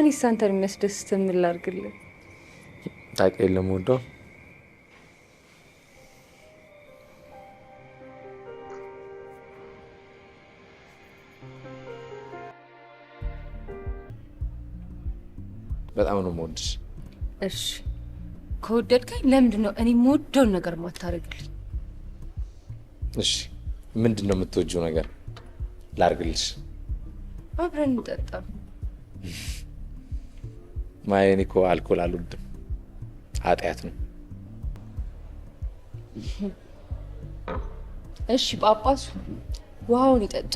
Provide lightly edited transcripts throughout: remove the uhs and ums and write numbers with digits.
እኔ ሳንተን የሚያስደስት ምን ላድርግልህ? ታውቂያለሽ ወዶ በጣም ነው የምወድሽ። እሺ ከወደድከኝ ለምንድን ነው እኔ የምወደውን ነገር ማታረግልኝ? እሺ ምንድን ነው የምትወጂው ነገር ላርግልሽ? አብረን እንጠጣ። ማየኔ እኮ አልኮል አልወድም፣ ኃጢአት ነው። እሺ ጳጳሱ ውሃውን ይጠጡ።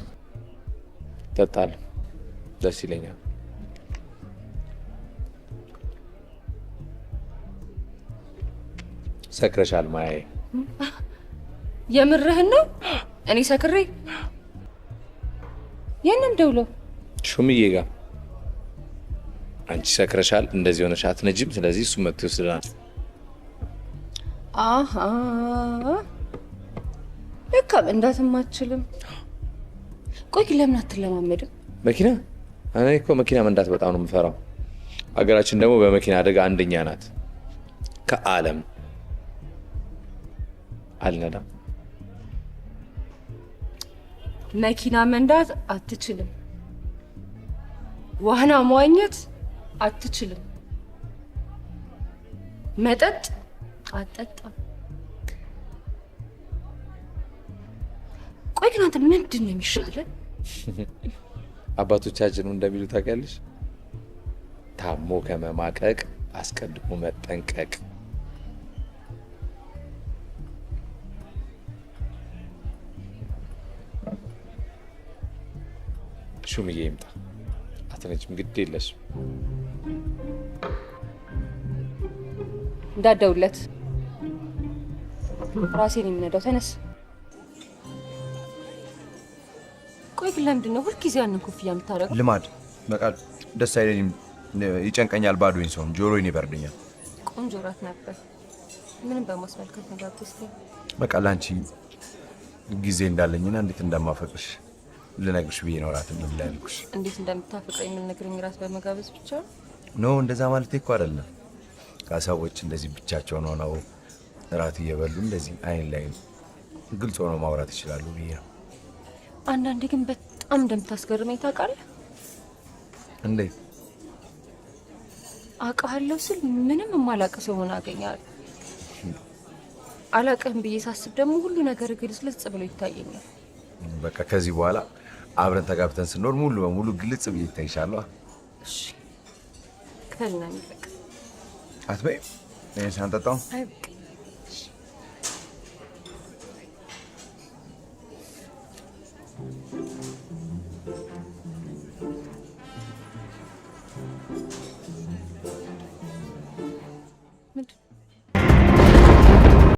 እጠጣለሁ፣ ደስ ይለኛል። ሰክረሻል ማዬ። የምርህን ነው? እኔ ሰክሬ? የእንም ደውለው ሹምዬ ጋር አንቺ ሰክረሻል፣ እንደዚህ ሆነሽ አትነጂም፣ ስለዚህ እሱ መጥቶ ይወስደናል። አሃ ለካ እንዳትም አትችልም። ቆይ ግን ለምን አትለማመድም? መኪና እኔ እኮ መኪና መንዳት በጣም ነው የምፈራው። አገራችን ደግሞ በመኪና አደጋ አንደኛ ናት ከዓለም። አልነዳም። መኪና መንዳት አትችልም፣ ዋና መዋኘት አትችልም፣ መጠጥ አትጠጣም። ቆይ ግን አንተ ምንድን ነው የሚሻለን? አባቶቻችን እንደሚሉ ታውቂያለሽ? ታሞ ከመማቀቅ አስቀድሞ መጠንቀቅ። ሹምዬ ይምጣ። አትነጭም፣ ግድ የለሽም። እንዳትደውልለት፣ ራሴን የምነዳው። ተነስ። ቆይ ግን ለምንድን ነው ሁልጊዜ ያንን ኮፍያ የምታደርገው? ልማድ በቃ ደስ አይለኝም፣ ይጨንቀኛል። ባዶኝ ሰውን ጆሮዬን ይበርደኛል። ቆንጆ ራት ነበር። ምንም በማስመልከት ነገር ትስቲ። በቃ ላንቺ ጊዜ እንዳለኝና እንዴት እንደማፈቅርሽ ልነግርሽ ብዬ ነው ራት እንደምላልኩሽ። እንዴት እንደምታፈቅረኝ የምነግረኝ ራት በመጋበዝ ብቻ ነው? እንደዛ ማለት እኮ አይደለም። ሰዎች እንደዚህ ብቻቸውን ሆነው ራት እየበሉ እንደዚህ አይን ላይ ግልጽ ሆነው ማውራት ይችላሉ ብዬ ነው። አንዳንዴ ግን በጣም እንደምታስገርመኝ ታውቃለህ? እንዴት? አውቃለሁ ስል ምንም የማላውቅ ሰው ሆነ አገኛለሁ። አላውቅህም ብዬ ሳስብ ደግሞ ሁሉ ነገር ግልጽልጽ ብሎ ይታየኛል። በቃ ከዚህ በኋላ አብረን ተጋብተን ስንኖር ሙሉ በሙሉ ግልጽ ብዬ ይታይሻለሁ። እሺ ክፈልና የሚበቃ አትበይ። እኔ ሳንጠጣው አይበቃ።